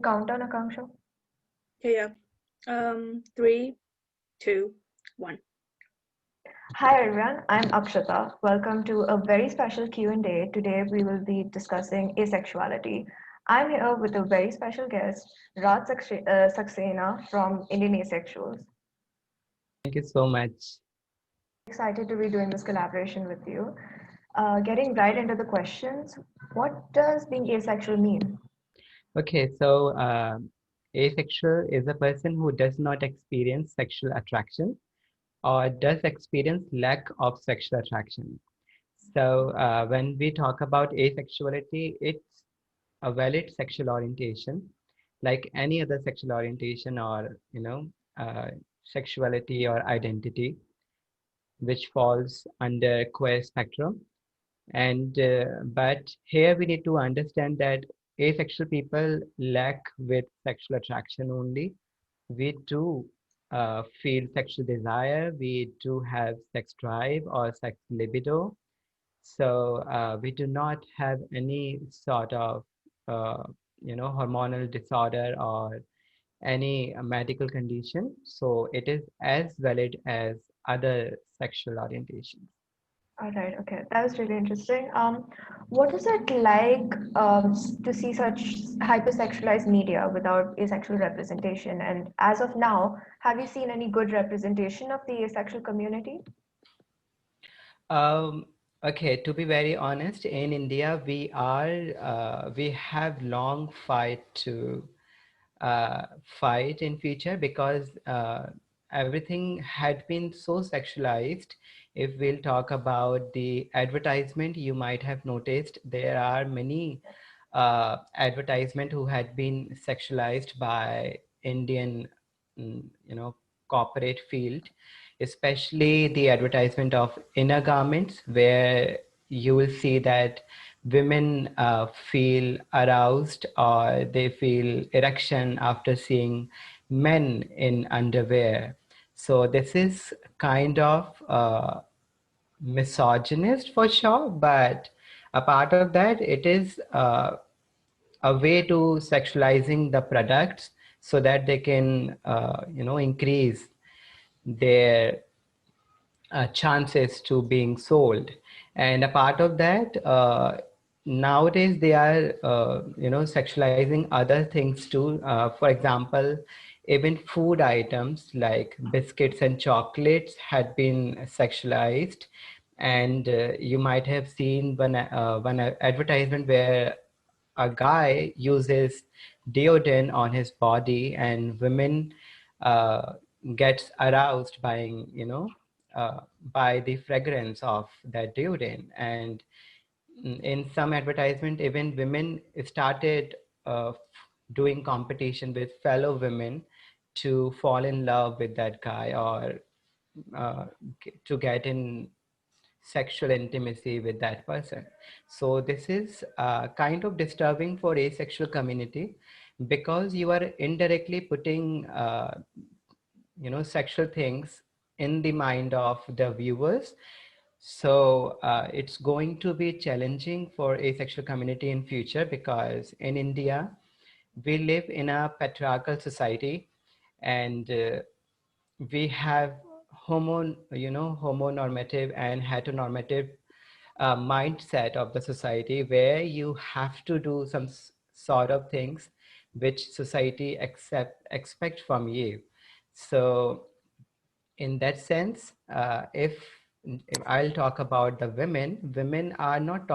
count down, Akanksha? Yeah. 3, 2, 1. Hi everyone, I'm Akshata. Welcome to a very special Q&A. Today we will be discussing asexuality. I'm here with a very special guest, Saxena from Indian Asexuals. Thank you so much. Excited to be doing this collaboration with you. Getting right into the questions, what does being asexual mean? Okay, so asexual is a person who does not experience sexual attraction or does experience lack of sexual attraction. So when we talk about asexuality, it's a valid sexual orientation, like any other sexual orientation or uh, sexuality or identity, which falls under queer spectrum. And but here we need to understand that asexual people lack with sexual attraction only. We do feel sexual desire. We do have sex drive or sex libido. So we do not have any sort of uh, hormonal disorder or any medical condition. So it is as valid as other sexual orientations. All right, okay, that was really interesting. What is it like to see such hypersexualized media without asexual representation? And as of now, have you seen any good representation of the asexual community? Um, okay, to be very honest, in India, we have long fight in future because everything had been so sexualized. If we'll talk about the advertisement, you might have noticed there are many advertisement who had been sexualized by Indian, corporate field, especially the advertisement of inner garments, where you will see that women feel aroused or they feel erection after seeing men in underwear. So this is kind of misogynist for sure, but a part of that, it is a way to sexualizing the products so that they can increase their chances to being sold. And a part of that, nowadays they are sexualizing other things too. For example, even food items like biscuits and chocolates had been sexualized. And you might have seen one advertisement where a guy uses deodorant on his body and women uh, gets aroused by the fragrance of that deodorant. And in some advertisement, even women started doing competition with fellow women to fall in love with that guy or to get in sexual intimacy with that person. So this is kind of disturbing for asexual community because you are indirectly putting sexual things in the mind of the viewers. So it's going to be challenging for asexual community in future because in India we live in a patriarchal society, and we have homonormative and heteronormative mindset of the society where you have to do some sort of things which society expect from you. So in that sense, if I'll talk about the women are not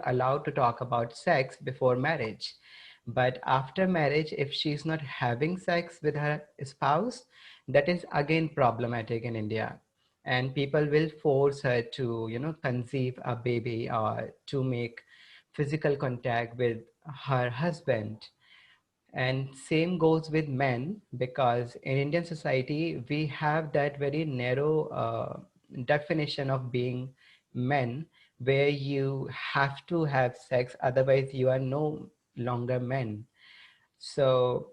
allowed to talk about sex before marriage. But after marriage, if she's not having sex with her spouse, that is again problematic in India. And people will force her to, conceive a baby or to make physical contact with her husband. And same goes with men, because in Indian society, we have that very narrow definition of being men, where you have to have sex, otherwise you are no longer men. So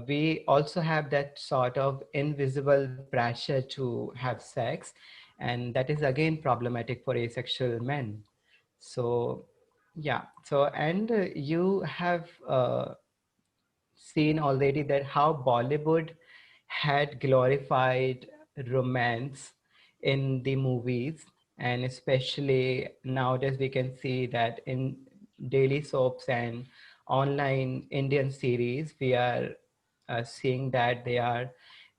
we also have that sort of invisible pressure to have sex, and that is again problematic for asexual men. So Yeah. So, and you have seen already that how Bollywood had glorified romance in the movies, and especially nowadays we can see that in daily soaps and online Indian series, we are seeing that they are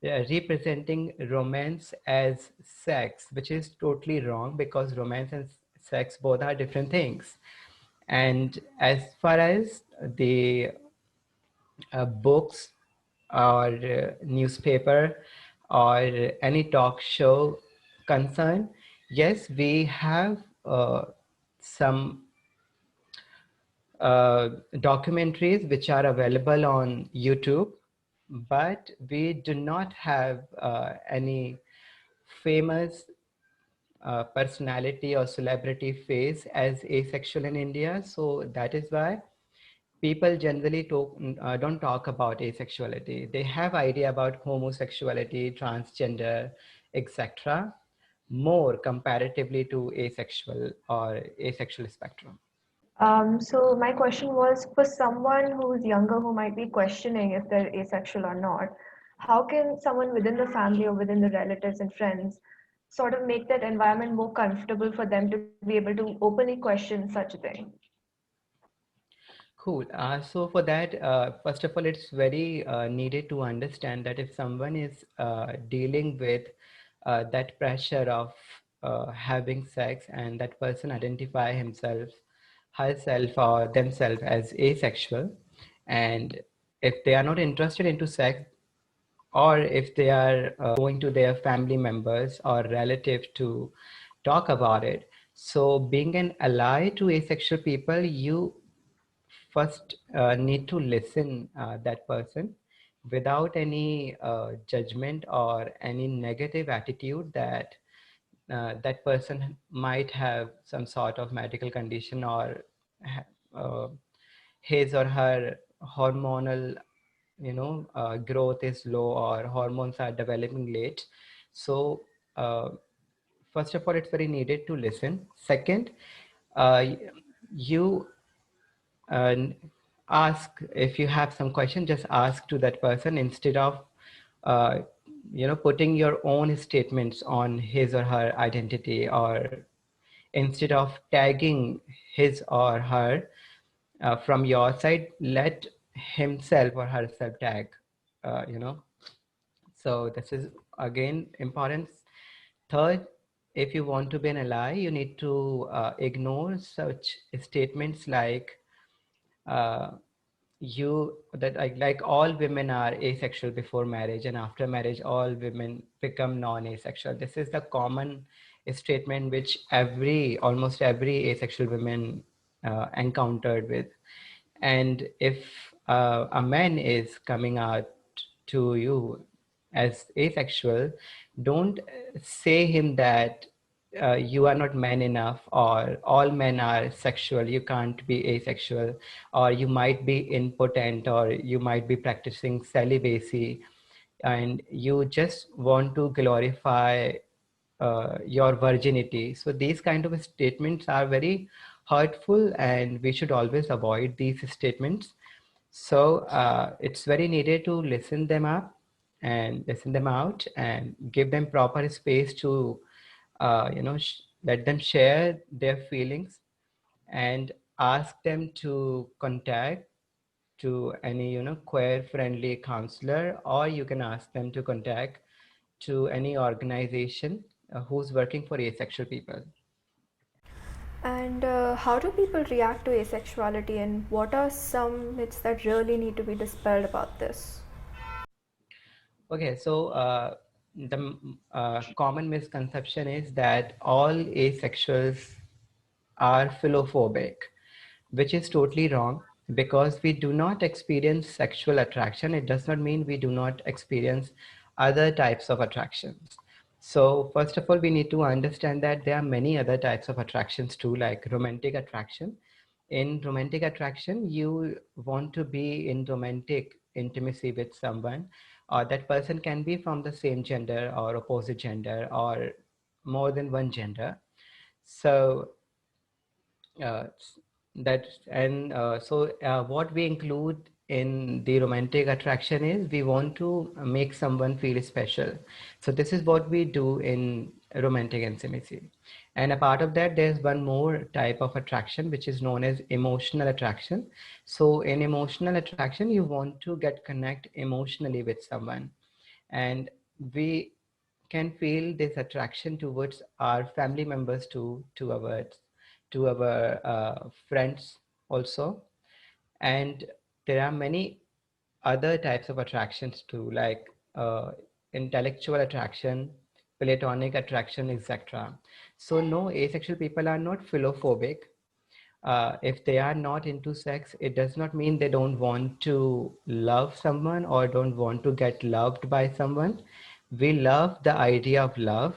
representing romance as sex, which is totally wrong because romance and sex both are different things. And as far as the books or newspaper or any talk show concern, yes, we have some documentaries which are available on YouTube, but we do not have any famous personality or celebrity face as asexual in India. So that is why people generally don't talk about asexuality. They have idea about homosexuality, transgender, etc. more comparatively to asexual or asexual spectrum. So my question was for someone who's younger who might be questioning if they're asexual or not, how can someone within the family or within the relatives and friends sort of make that environment more comfortable for them to be able to openly question such a thing? Cool. So for that, first of all, it's very needed to understand that if someone is dealing with that pressure of having sex and that person identify himself, herself or themselves as asexual, and if they are not interested into sex, or if they are going to their family members or relative to talk about it. So being an ally to asexual people, you first need to listen that person without any judgment or any negative attitude that that person might have some sort of medical condition or uh, his or her hormonal growth is low or hormones are developing late. So uh, first of all, it's very needed to listen. Second, you uh, ask, if you have some question, just ask to that person instead of uh, putting your own statements on his or her identity, or instead of tagging his or her from your side, let himself or herself tag, you know. So this is again important. Third, if you want to be an ally, you need to ignore such statements like uh, you that like all women are asexual before marriage, and after marriage all women become non-asexual. This is the common statement which almost every asexual woman encountered with. And if a man is coming out to you as asexual, don't say him that you are not man enough, or all men are sexual, you can't be asexual, or you might be impotent, or you might be practicing celibacy, and you just want to glorify your virginity. So these kind of statements are very hurtful, and we should always avoid these statements. So it's very needed to listen them up and listen them out and give them proper space to let them share their feelings, and ask them to contact to any queer friendly counselor, or you can ask them to contact to any organization who's working for asexual people. And how do people react to asexuality, and what are some myths that really need to be dispelled about this? Okay, so the common misconception is that all asexuals are philophobic, which is totally wrong, because we do not experience sexual attraction. It does not mean we do not experience other types of attractions. So, first of all, we need to understand that there are many other types of attractions too, like romantic attraction. In romantic attraction, you want to be in romantic intimacy with someone, or that person can be from the same gender or opposite gender or more than one gender. So uh, What we include in the romantic attraction is we want to make someone feel special. So this is what we do in romantic intimacy. And a part of that, there's one more type of attraction which is known as emotional attraction. So in emotional attraction, you want to get connect emotionally with someone, and we can feel this attraction towards our family members too, to our friends also. And there are many other types of attractions too, like intellectual attraction, platonic attraction, etc. So no, asexual people are not philophobic. If they are not into sex, it does not mean they don't want to love someone or don't want to get loved by someone. We love the idea of love,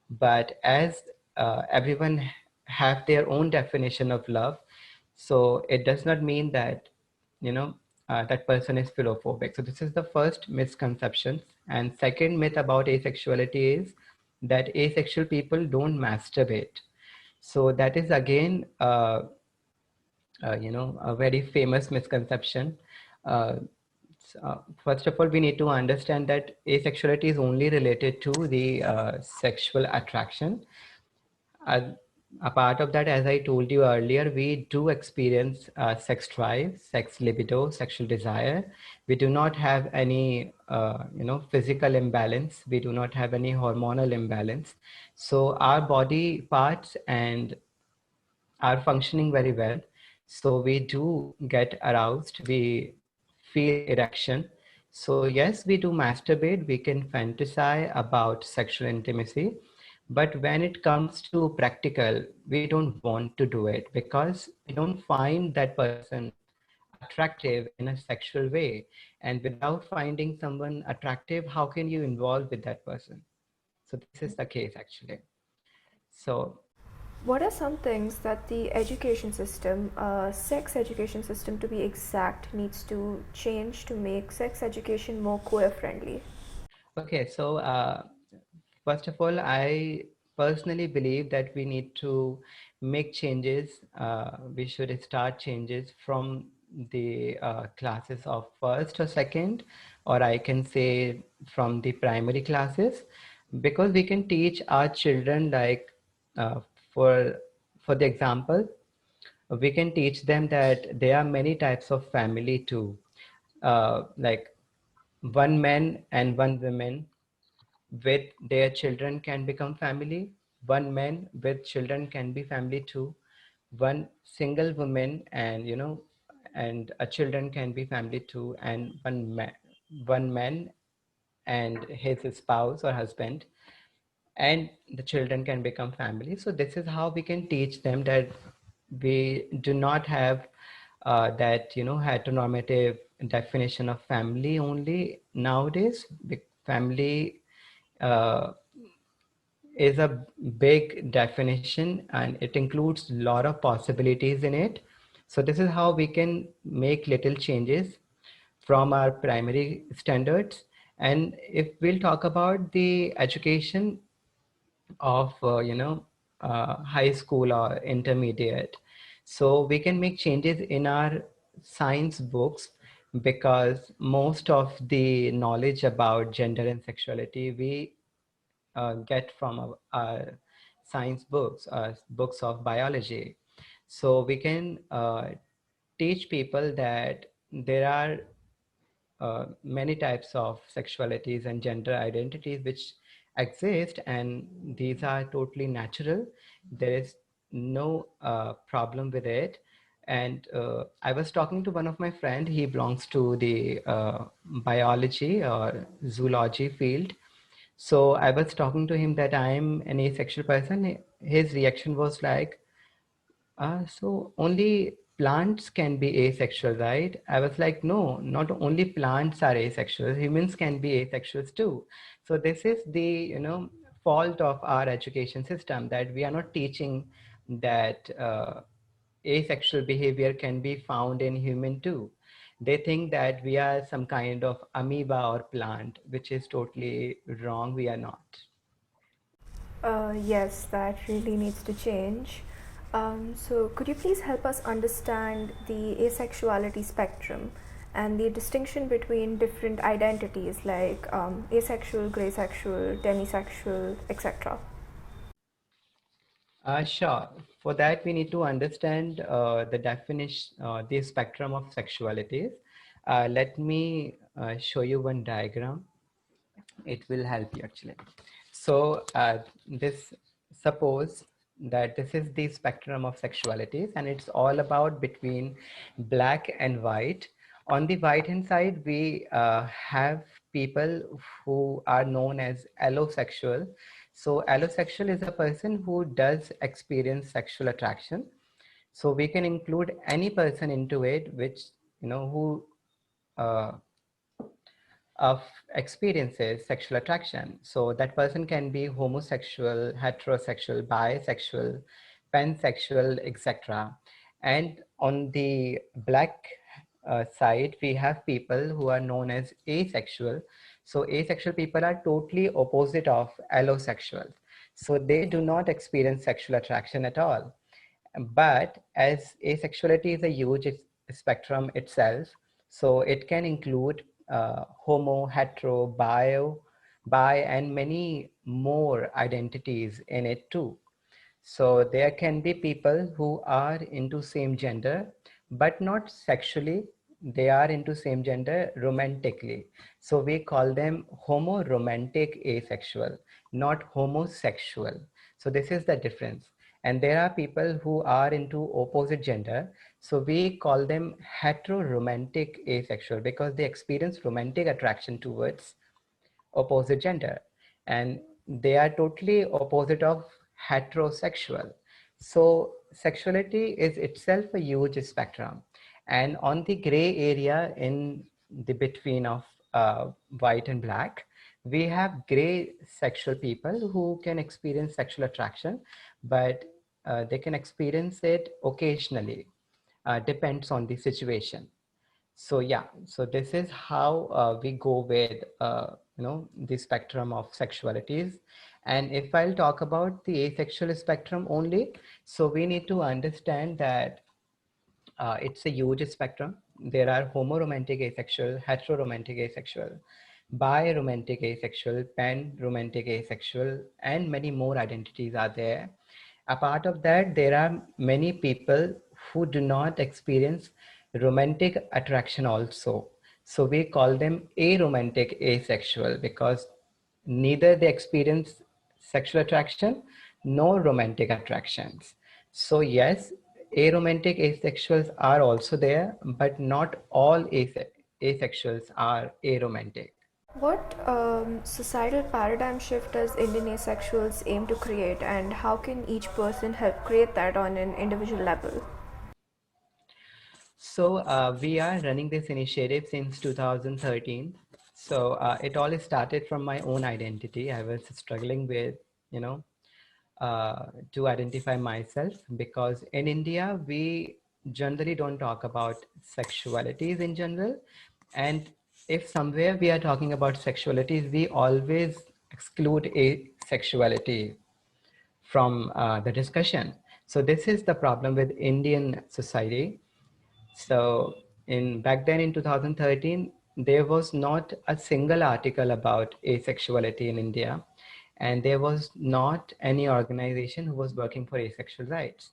but as everyone have their own definition of love, so it does not mean that you know that person is philophobic. So this is the first misconception. And second myth about asexuality is that asexual people don't masturbate. So that is again a very famous misconception. First of all, we need to understand that asexuality is only related to the sexual attraction. Uh, a part of that, as I told you earlier, we do experience sex drive, sex libido, sexual desire. We do not have any, physical imbalance. We do not have any hormonal imbalance. So our body parts and are functioning very well. So we do get aroused, we feel erection. So yes, we do masturbate, we can fantasize about sexual intimacy. But when it comes to practical, we don't want to do it because we don't find that person attractive in a sexual way. And without finding someone attractive, how can you involve with that person? So this is the case actually. So What are some things that the education system, sex education system to be exact, needs to change to make sex education more queer friendly? okay, so first of all, I personally believe that we need to make changes. We should start changes from the classes of first or second, or I can say from the primary classes, because we can teach our children like uh, for for the example, we can teach them that there are many types of family too, like one man and one woman with their children can become family. One man with children can be family too. One single woman and a children can be family too. And one man and his spouse or husband and the children can become family. So this is how we can teach them that we do not have that heteronormative definition of family only nowadays. Family uh, is a big definition and it includes a lot of possibilities in it. So this is how we can make little changes from our primary standards. And if we'll talk about the education of high school or intermediate, so we can make changes in our science books, because most of the knowledge about gender and sexuality we get from our science books, books of biology. So we can teach people that there are many types of sexualities and gender identities which exist, and these are totally natural. There is no problem with it. And I was talking to one of my friend, he belongs to the biology or zoology field. So I was talking to him that I'm an asexual person. His reaction was like, so only plants can be asexual, right? I was like, no, not only plants are asexual, humans can be asexuals too. So this is the, fault of our education system, that we are not teaching that asexual behavior can be found in human too. They think that we are some kind of amoeba or plant, which is totally wrong. We are not. Yes, that really needs to change. So could you please help us understand the asexuality spectrum and the distinction between different identities like asexual, gray sexual, demisexual, etc.? Sure. For that, we need to understand the definition, the spectrum of sexualities. Let me show you one diagram. It will help you actually. So this suppose that this is the spectrum of sexualities, and it's all about between black and white. On the white hand side, we have people who are known as allosexual. So allosexual is a person who does experience sexual attraction. So we can include any person into it, which who uh, of experiences sexual attraction. So that person can be homosexual, heterosexual, bisexual, pansexual, etc. And on the black side, we have people who are known as asexual. So asexual people are totally opposite of allosexual. So they do not experience sexual attraction at all. But as asexuality is a huge spectrum itself, so it can include homo, hetero, bi, and many more identities in it too. So there can be people who are into same gender, but not sexually. They are into same gender romantically. So we call them homo romantic asexual, not homosexual. So this is the difference. And there are people who are into opposite gender. So we call them hetero romantic asexual because they experience romantic attraction towards opposite gender, and they are totally opposite of heterosexual. So sexuality is itself a huge spectrum, and on the gray area in the between of white and black, we have gray sexual people who can experience sexual attraction, but they can experience it occasionally, depends on the situation. So yeah, so this is how we go with the spectrum of sexualities. And if I'll talk about the asexual spectrum only, so we need to understand that it's a huge spectrum. There are homoromantic asexual, heteroromantic asexual, bi-romantic asexual, pan-romantic asexual, and many more identities are there. Apart of that, there are many people who do not experience romantic attraction also. So we call them aromantic asexual because neither they experience sexual attraction nor romantic attractions. So yes, aromantic asexuals are also there, but not all asexuals are aromantic. What societal paradigm shift does Indian asexuals aim to create, and how can each person help create that on an individual level? So we are running this initiative since 2013. So it all started from my own identity. I was struggling with, you know, to identify myself because in India, we generally don't talk about sexualities in general. And if somewhere we are talking about sexualities, we always exclude asexuality from the discussion. So this is the problem with Indian society. So in back then in 2013, there was not a single article about asexuality in India, and there was not any organization who was working for asexual rights.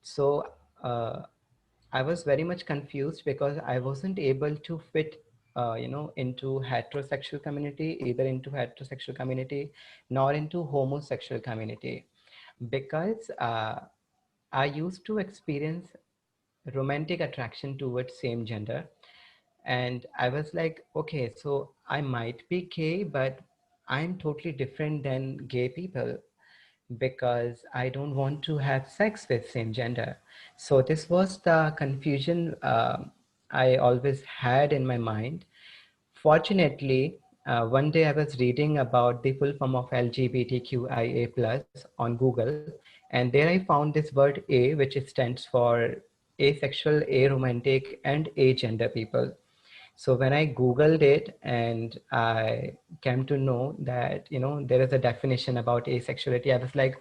So uh, I was very much confused because I wasn't able to fit, into heterosexual community, either into heterosexual community, nor into homosexual community, because I used to experience romantic attraction towards same gender, and I was like, okay, so I might be gay, but I'm totally different than gay people because I don't want to have sex with same gender. So this was the confusion I always had in my mind. Fortunately, one day I was reading about the full form of LGBTQIA plus on Google, and there I found this word A, which stands for asexual, aromantic, and agender people. So when I Googled it and I came to know that, there is a definition about asexuality, I was like,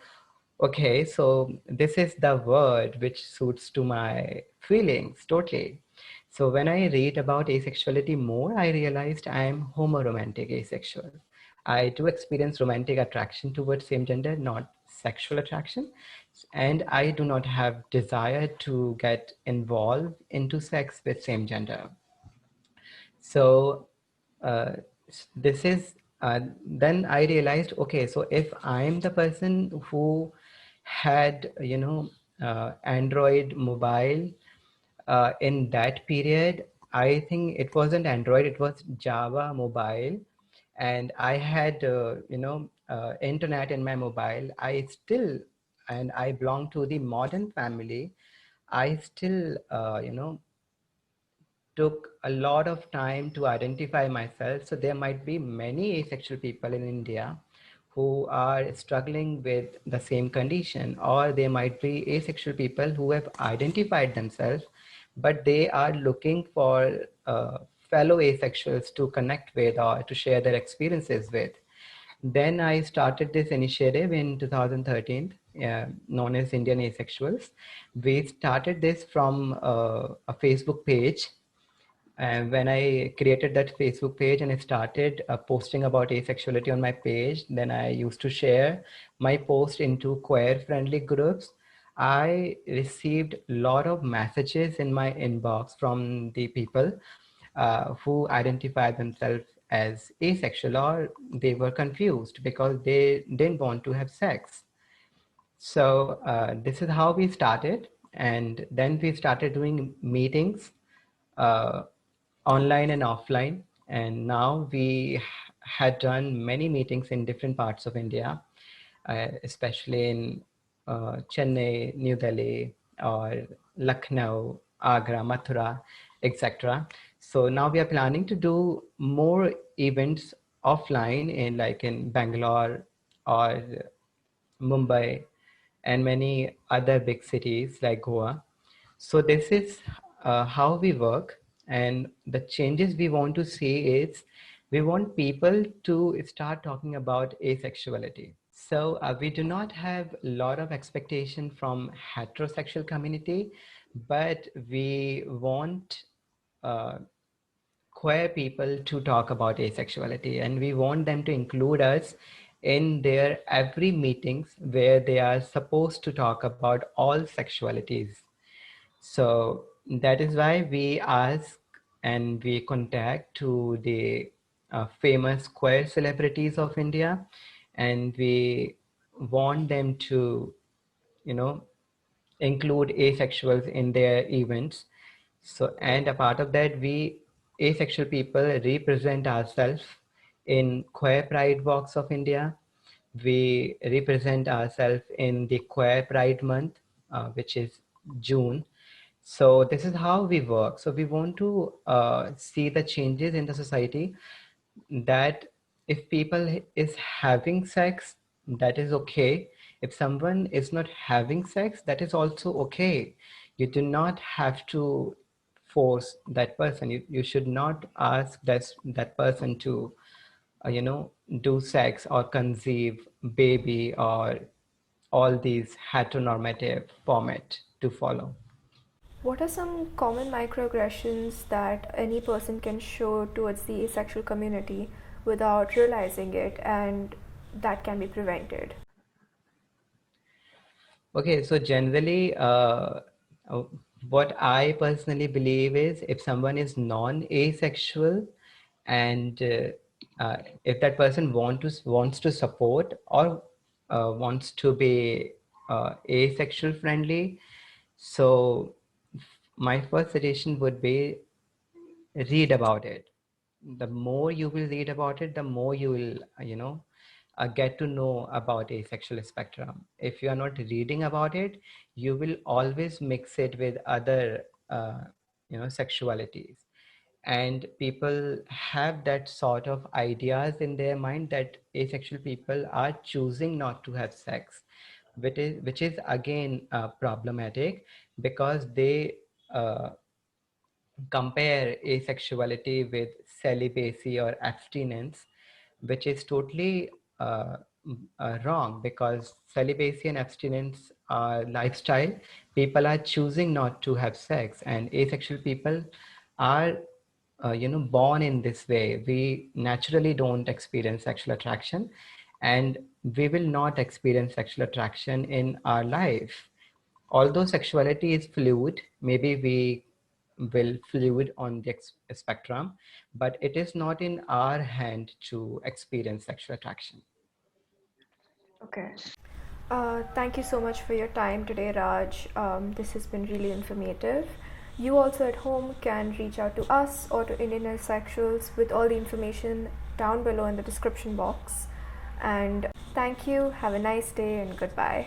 Okay, so this is the word which suits to my feelings totally. So when I read about asexuality more, I realized I am homoromantic asexual. I do experience romantic attraction towards same gender, not sexual attraction. And I do not have desire to get involved into sex with same gender. So uh, this is then I realized, okay, so if I'm the person who had, Android mobile in that period, I think it wasn't Android, it was Java mobile, and I had, internet in my mobile. And I belong to the modern family. I still, took a lot of time to identify myself. So there might be many asexual people in India who are struggling with the same condition, or there might be asexual people who have identified themselves, but they are looking for fellow asexuals to connect with or to share their experiences with. Then I started this initiative in 2013, known as Indian Asexuals. We started this from a Facebook page, and when I created that Facebook page and I started posting about asexuality on my page, then I used to share my post into queer friendly groups. I received a lot of messages in my inbox from the people who identify themselves as asexual, or they were confused because they didn't want to have sex. So this is how we started. And then we started doing meetings, uh, online and offline. And now had done many meetings in different parts of India, especially in Chennai, New Delhi, or Lucknow, Agra, Mathura, etc. So now we are planning to do more events offline in like in Bangalore or Mumbai and many other big cities like Goa. So this is how we work, and the changes we want to see is we want people to start talking about asexuality. So we do not have a lot of expectation from heterosexual community, but we want uh, queer people to talk about asexuality, and we want them to include us in their every meetings where they are supposed to talk about all sexualities. So that is why we ask and we contact to the famous queer celebrities of India, and we want them to, you know, include asexuals in their events. So, and a part of that, we asexual people represent ourselves in Queer Pride Walks of India. We represent ourselves in the Queer Pride Month, which is June. So this is how we work. So we want to see the changes in the society, that if people is having sex, that is okay. If someone is not having sex, that is also okay. You do not have to force that person. You should not ask that person to do sex or conceive baby or all these heteronormative format to follow. What are some common microaggressions that any person can show towards the asexual community without realizing it and that can be prevented? Okay, so generally, uh, what I personally believe is if someone is non-asexual, and if that person wants to support or wants to be asexual friendly, so my first suggestion would be read about it. The more you will read about it, the more you will, get to know about asexual spectrum. If you are not reading about it, you will always mix it with other, sexualities. And people have that sort of ideas in their mind that asexual people are choosing not to have sex, which is again problematic, because they uh, compare asexuality with celibacy or abstinence, which is totally wrong, because celibacy and abstinence lifestyle, people are choosing not to have sex, and asexual people are born in this way. We naturally don't experience sexual attraction, and we will not experience sexual attraction in our life. Although sexuality is fluid, maybe we will fluid on the spectrum, but it is not in our hand to experience sexual attraction. Okay. Thank you so much for your time today, Raj. This has been really informative. You also at home can reach out to us or to Indian Asexuals with all the information down below in the description box. And thank you. Have a nice day and goodbye.